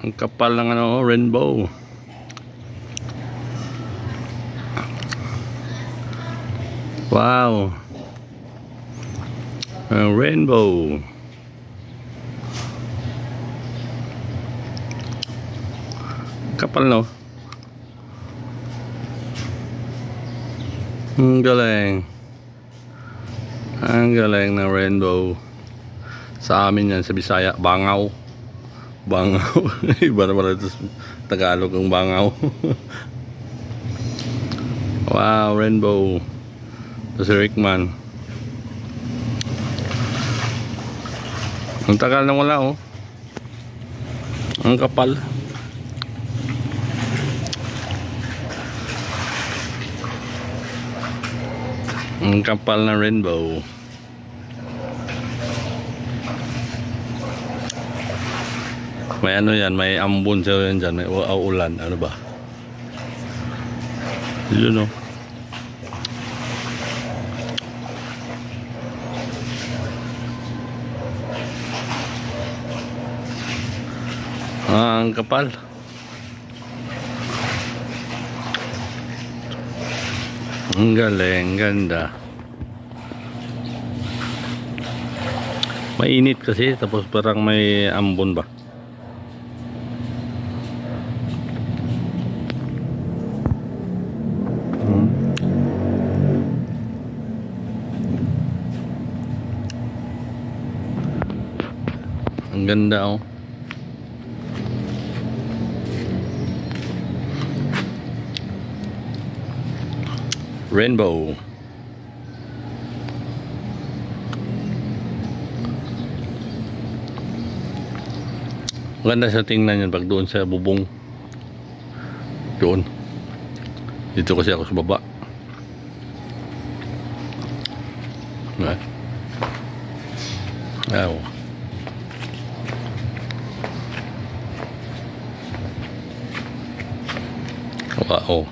Ang kapal ng ano, rainbow. Wow. Ang rainbow. Kapal, no? Ang galing. Ang galing ng rainbow. Sa amin yan, sa Bisaya, bangaw. Bangaw. Iba naman ito sa Tagalog ang bangaw. Wow, rainbow. Ito si Rickman. Ang tagal na wala, oh. Ang kapal. Ang kapal na rainbow. May ano yan, may ambon siya yan dyan, may ulan, ano ba? Yun, oh. Ang kapal. Ang galing, ganda. Mainit kasi, tapos parang may ambon ba? Ang ganda, oh. Rainbow. Ganda sa tingnan yan pag doon sa bubong. Doon. Dito kasi ako sa baba. Wow. Wow.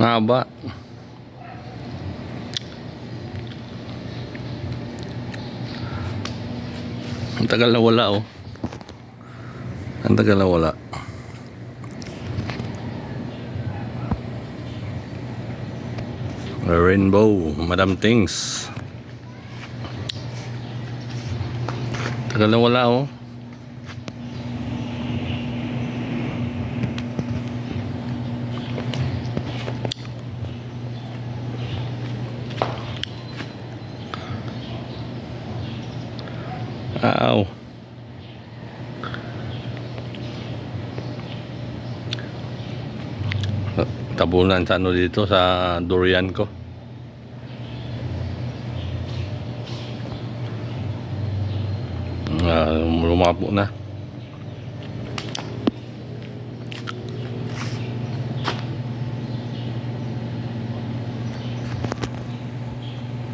Ngaba. Ang tagal na wala, oh. Ang tagal na wala. Rainbow, Madam Things. Tagal na wala, oh. Wow. Tabunan sa ano dito sa durian ko. Lumapo na.